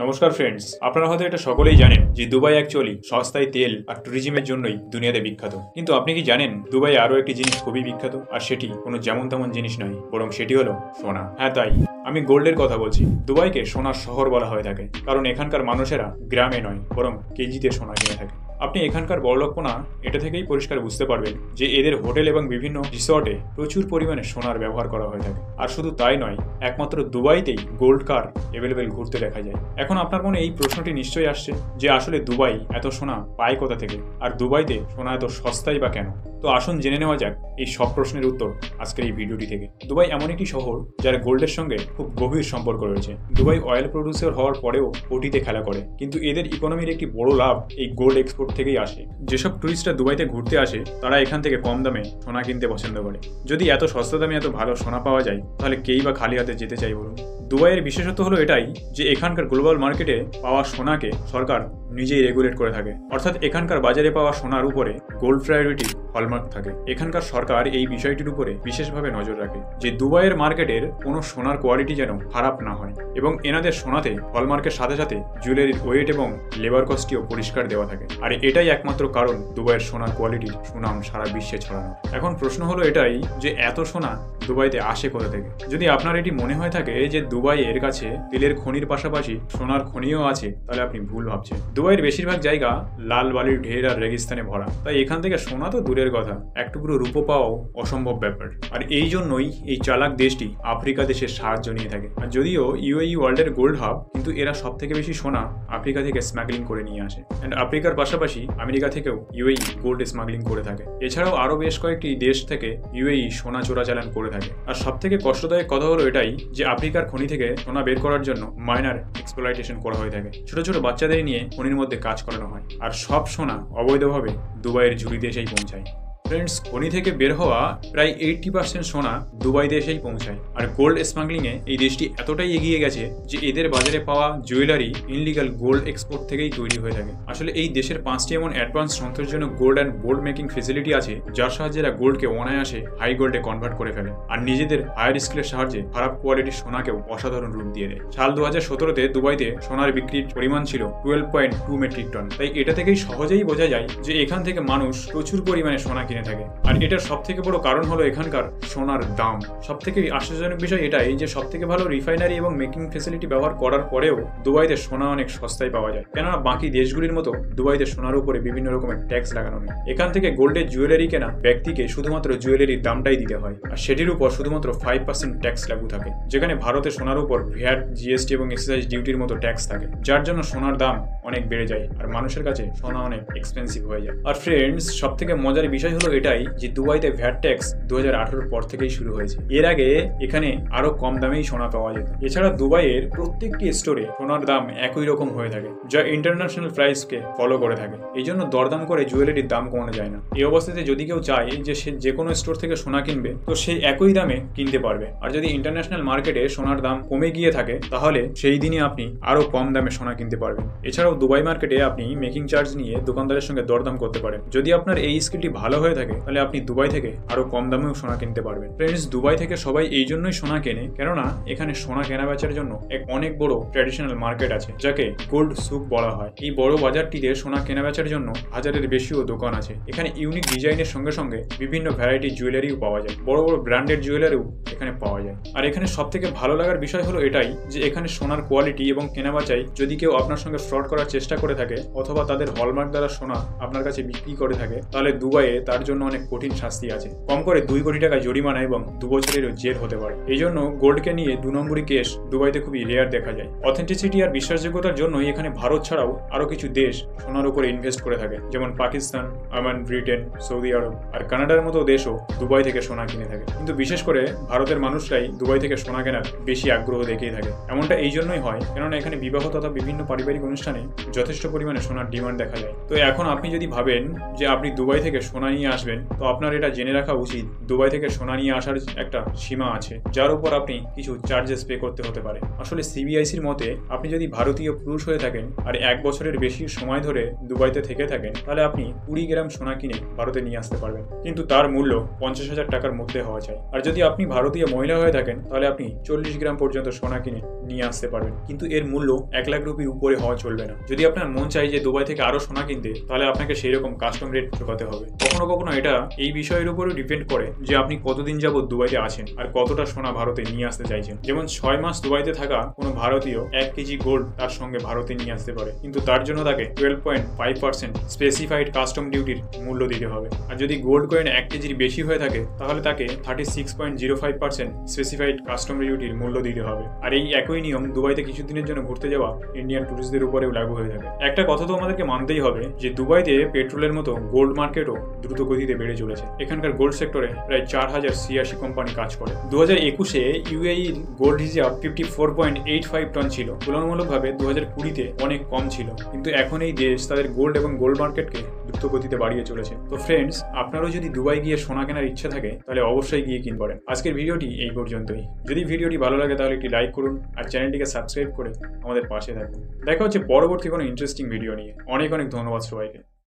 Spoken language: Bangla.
নমস্কার ফ্রেন্ডস, আপনারা হয়তো এটা সকলেই জানেন যে দুবাই অ্যাকচুয়ালি সস্তায় তেল আর ট্যুরিজমের জন্যই দুনিয়াতে বিখ্যাত। কিন্তু আপনি কি জানেন দুবাই আরও একটি জিনিস খুবই বিখ্যাত, আর সেটি কোনো যেমন তেমন জিনিস নয়, বরং সেটি হলো সোনা। হ্যাঁ, তাই আমি গোল্ডের কথা বলছি। দুবাইকে সোনার শহর বলা হয়ে থাকে, কারণ এখানকার মানুষেরা গ্রামে নয় বরং কেজিতে সোনা কিনে থাকে। আপনি এখানকার বড়লোকপনা এটা থেকেই পরিষ্কার বুঝতে পারবেন যে এদের হোটেল এবং বিভিন্ন রিসর্টে প্রচুর পরিমাণে সোনার ব্যবহার করা হয়ে থাকে। আর শুধু তাই নয়, একমাত্র দুবাইতেই গোল্ড কার অ্যাভেলেবেল ঘুরতে দেখা যায়। এখন আপনার মনে এই প্রশ্নটি নিশ্চয়ই আসছে যে আসলে দুবাই এত সোনা পায় কোথা থেকে, আর দুবাইতে সোনা এত সস্তাই বা কেন? তো আসুন জেনে নেওয়া যাক এই সব প্রশ্নের উত্তর আজকের এই ভিডিওটি থেকে। দুবাই এমন একটি শহর যার গোল্ডের সঙ্গে খুব গভীর সম্পর্ক রয়েছে। দুবাই অয়েল প্রডিউসার হওয়ার পরেও কোটিতে খেলা করে, কিন্তু এদের ইকোনমির একটি বড় লাভ এই গোল্ড এক্সপোর্ট থেকেই আসে। যেসব টুরিস্টরা দুবাইতে ঘুরতে আসে তারা এখান থেকে কম দামে সোনা কিনতে পছন্দ করে। যদি এত সস্তা দামে এত ভালো সোনা পাওয়া যায়, তাহলে কেই বা খালি হাতে যেতে চাই বলুন? দুবাইয়ের বিশেষত্ব হলো এটাই যে এখানকার গ্লোবাল মার্কেটে পাওয়া সোনাকে সরকার নিজেই রেগুলেট করে থাকে। অর্থাৎ এখানকার বাজারে পাওয়া সোনার উপরে গোল্ড প্রায়োরিটি হলমার্ক থাকে। এখানকার সরকার এই বিষয়টির উপরে বিশেষভাবে নজর রাখে যে দুবাইয়ের মার্কেটের কোনো সোনার কোয়ালিটি যেন খারাপ না হয়, এবং এনাদের সোনাতে হলমার্কের সাথে সাথে জুয়েলারির ওয়েট এবং লেবার কস্টটিও পরিষ্কার দেওয়া থাকে। আর এটাই একমাত্র কারণ দুবাইয়ের সোনার কোয়ালিটির সুনাম সারা বিশ্বে ছড়ানো। এখন প্রশ্ন হলো এটাই যে এত সোনা দুবাইতে আসে কোথা থেকে? যদি আপনার এটি মনে হয়ে থাকে যে দুবাইয়ের কাছে তেলের খনির পাশাপাশি সোনার খনিও আছে, তাহলে আপনি ভুল ভাবছেন। দুবাইয়ের বেশিরভাগ জায়গা লাল বালির ঢের আর রেগিস্তানে ভরা, তাই এখান থেকে সোনা তো দূরের কথা, এক টুকরো রূপো পাওয়াও অসম্ভব ব্যাপার। আর এই জন্যই এই চালাক দেশটি আফ্রিকা দেশের সাহায্য নিয়ে থাকে। আর যদিও ইউএই ওয়ার্ল্ডের গোল্ড হাব, কিন্তু এরা সব থেকে বেশি সোনা আফ্রিকা থেকে স্মাগলিং করে নিয়ে আসে। অ্যান্ড আফ্রিকার পাশাপাশি আমেরিকা থেকেও ইউএই গোল্ড স্মাগলিং করে থাকে। এছাড়াও আরও বেশ কয়েকটি দেশ থেকে ইউএই সোনা চোরাচালান করে থাকে। আর সব থেকে কষ্টদায়ক কথা হলো এটাই যে আফ্রিকার খনি থেকে সোনা বের করার জন্য মাইনার এক্সপ্লয়টেশন করা হয়ে থাকে। ছোট ছোট বাচ্চাদের নিয়ে খনির মধ্যে কাজ করানো হয়, আর সব সোনা অবৈধভাবে দুবাইয়ের ঝুড়িতে এসেই পৌঁছায়। ফ্রেন্ডস, খনি থেকে বের হওয়া প্রায় 80% সোনা দুবাইতে এসেই পৌঁছায়। আর গোল্ড স্মাগলিংয়ে এই দেশটি এতটাই এগিয়ে গেছে যে এদের বাজারে পাওয়া জুয়েলারি ইনলিগাল গোল্ড এক্সপোর্ট থেকেই তৈরি হয়ে থাকে। আসলে এই দেশের 5টি এমন অ্যাডভান্স সন্তোষজনক gold and bold making facility আছে, যার সাহায্যে এরা গোল্ডকে অনায়াসে হাই গোল্ডে কনভার্ট করে ফেলে, আর নিজেদের হায়ার স্কিলের সাহায্যে খারাপ কোয়ালিটির সোনাকেও অসাধারণ রূপ দিয়ে দেয়। সাল 2017-তে দুবাইতে সোনার বিক্রির পরিমাণ ছিল 12.2 মেট্রিক টন। তাই এটা থেকেই সহজেই বোঝা যায় যে এখান থেকে মানুষ প্রচুর পরিমাণে সোনা কিনে থাকে। আর এটার সব থেকে বড় কারণ হলো এখানকার সোনার দাম। সব থেকে আশ্চর্যজনক বিষয় এটাই যে সব থেকে ভালো রিফাইনারি এবং মেকিং ফেসিলিটি ব্যবহার করার পরেও দুবাইতে সোনা অনেক সস্তায় পাওয়া যায়, কেননা বাকি দেশগুলির মতো দুবাইতে সোনার উপরে বিভিন্ন রকমের ট্যাক্স লাগানো নেই। এখান থেকে গোল্ডের জুয়েলারি কেনা ব্যক্তিকে শুধুমাত্র জুয়েলারির দামটাই দিতে হয়, আর সেটির উপর শুধুমাত্র 5% ট্যাক্স লাগু থাকে, যেখানে ভারতে সোনার উপর ভ্যাট, জিএসটি এবং এক্সাইজ ডিউটির মতো ট্যাক্স থাকে, যার জন্য সোনার দাম অনেক বেড়ে যায় আর মানুষের কাছে সোনা অনেক এক্সপেন্সিভ হয়ে যায়। আর ফ্রেন্ডস, সব থেকে মজার বিষয় হলো এটাই যে দুবাইতে ভ্যাট ট্যাক্স 2018 পর থেকেই শুরু হয়েছে। এর আগে এখানে আরো কম দামেই সোনা পাওয়া যেত। এছাড়া দুবাইয়ের প্রত্যেকটি স্টোরে সোনার দাম একই রকম হয়ে থাকে, যা ইন্টারন্যাশনাল প্রাইসকে ফলো করে থাকে। এই জন্য দরদাম করে জুয়েলারির দাম কমানো যায় না। এই অবস্থাতে যদি কেউ চায় যে সে যে কোনো স্টোর থেকে সোনা কিনবে, তো সে একই দামে কিনতে পারবে। আর যদি ইন্টারন্যাশনাল মার্কেটে সোনার দাম কমে গিয়ে থাকে, তাহলে সেই দিনই আপনি আরো কম দামে সোনা কিনতে পারবেন। এছাড়াও দুবাই মার্কেটে আপনি মেকিং চার্জ নিয়ে দোকানদারের সঙ্গে দরদাম করতে পারেন। যদি আপনার এই স্কিলটি ভালো হয়ে থাকে, তাহলে আপনি দুবাই থেকে আরো কম দামেও সোনা কিনতে পারবেন। ফ্রেন্ডস, দুবাই থেকে সবাই এই জন্যই সোনা কেনে, কেননা এখানে সোনা কেনা বেচার জন্য এক অনেক বড় ট্র্যাডিশনাল মার্কেট আছে, যাকে গোল্ড সুক বলা হয়। এই বড় বাজারটিতে সোনা কেনা বেচার জন্য হাজারের বেশিও দোকান আছে। এখানে ইউনিক ডিজাইনের সঙ্গে সঙ্গে বিভিন্ন ভ্যারাইটি জুয়েলারিও পাওয়া যায়, বড় বড় ব্র্যান্ডেড জুয়েলারিও এখানে পাওয়া যায়। আর এখানে সব থেকে ভালো লাগার বিষয় হলো এটাই যে এখানে সোনার কোয়ালিটি এবং কেনা বেচায় যদি কেউ আপনার সঙ্গে ফ্রড করার চেষ্টা করে থাকে, অথবা তাদের হলমার্ক দ্বারা সোনা আপনার কাছে বিক্রি করে থাকে, তাহলে দুবাইয়ে তার জন্য অনেক কঠিন শাস্তি আছে। কম করে 2 কোটি টাকা জরিমানা এবং 2 বছরেরও জেল হতে পারে। এই জন্য গোল্ডকে নিয়ে 2 নম্বরই কেস দুবাইতে খুবই রেয়ার দেখা যায়। অথেন্টিসিটি আর বিশ্বাসযোগ্যতার জন্যই এখানে ভারত ছাড়াও আরো কিছু দেশ সোনার উপরে ইনভেস্ট করে থাকে, যেমন পাকিস্তান, ওমান, ব্রিটেন, সৌদি আরব আর কানাডার মতো দেশও দুবাই থেকে সোনা কিনে থাকে। কিন্তু বিশেষ করে ভারতের মানুষরাই দুবাই থেকে সোনা কেনার বেশি আগ্রহ দেখিয়ে থাকে। এমনটা এই জন্যই হয় কেননা এখানে বিবাহ তথা বিভিন্ন পারিবারিক অনুষ্ঠানে যথেষ্ট পরিমাণে সোনার ডিমান্ড দেখা যায়। তো এখন আপনি যদি ভাবেন যে আপনি দুবাই থেকে সোনা নিয়ে আসবেন, তো আপনার এটা জেনে রাখা উচিত দুবাই থেকে সোনা নিয়ে আসার একটা সীমা আছে, যার উপর আপনি কিছু চার্জেস পে করতে হতে পারে। আসলে সিবিআইসির মতে আপনি যদি ভারতীয় পুরুষ হয়ে থাকেন আর 1 বছরের বেশি সময় ধরে দুবাইতে থেকে থাকেন, তাহলে আপনি 20 গ্রাম সোনা কিনে ভারতে নিয়ে আসতে পারবেন, কিন্তু তার মূল্য 50,000 টাকার মধ্যে হওয়া চাই। আর যদি আপনি ভারতীয় মহিলা হয়ে থাকেন, তাহলে আপনি 40 গ্রাম পর্যন্ত সোনা কিনে নিয়ে আসতে পারবেন, কিন্তু এর মূল্য 1 লাখ রুপির উপরে হওয়া চলবে না। যদি আপনার মন চাই যে দুবাই থেকে আরো সোনা কিনতে, তাহলে আপনাকে সেই রকম কাস্টম রেট চোকাতে হবে। কখনো কখনো এটা এই বিষয়ের উপরও ডিপেন্ড করে যে আপনি কতদিন যাবত দুবাইতে আছেন আর কতটা সোনা ভারতে নিয়ে আসতে চাইছেন। যেমন 6 মাস দুবাইতে থাকা কোনো ভারতীয় 1 কেজি গোল্ড তার সঙ্গে ভারতে নিয়ে আসতে পারে, কিন্তু তার জন্য তাকে 12.5% স্পেসিফাইড কাস্টম ডিউটির মূল্য দিতে হবে। আর যদি গোল্ড কয়েন 1 কেজির বেশি হয়ে থাকে, তাহলে তাকে 36.05% স্পেসিফাইড কাস্টম ডিউটির মূল্য দিতে হবে। আর এই একই নিয়ম দুবাইতে কিছুদিনের জন্য ঘুরতে যাওয়া ইন্ডিয়ান টুরিস্টদের উপরেও লাগু হয়ে থাকে। একটা কথা তো আমাদেরকে মানতেই হবে যে দুবাইতে পেট্রোলের মতো গোল্ড মার্কেটও দ্রুত গতিতে বেড়ে চলেছে। এখানকার গোল্ড সেক্টরে প্রায় 4086 কোম্পানি কাজ করে। 2021-এ ইউএইর গোল্ড রিজার্ভ 54.85 টন ছিল, তুলনামূলকভাবে 2020-তে অনেক কম ছিল, কিন্তু এখন এই দেশ তাদের গোল্ড এবং গোল্ড মার্কেটকে দ্রুত গতিতে বাড়িয়ে চলেছে। তো ফ্রেন্ডস, আপনারও যদি দুবাই গিয়ে সোনা কেনার ইচ্ছা থাকে, তাহলে অবশ্যই গিয়ে কিনতে পারেন। আজকের ভিডিওটি এই পর্যন্তই। যদি ভিডিওটি ভালো লাগে তাহলে একটি লাইক করুন আর চ্যানেলটিকে সাবস্ক্রাইব করে আমাদের পাশে থাকুন। দেখা হচ্ছে পরবর্তী কোনো ইন্টারেস্টিং ভিডিও নিয়ে। অনেক অনেক ধন্যবাদ সবাইকে।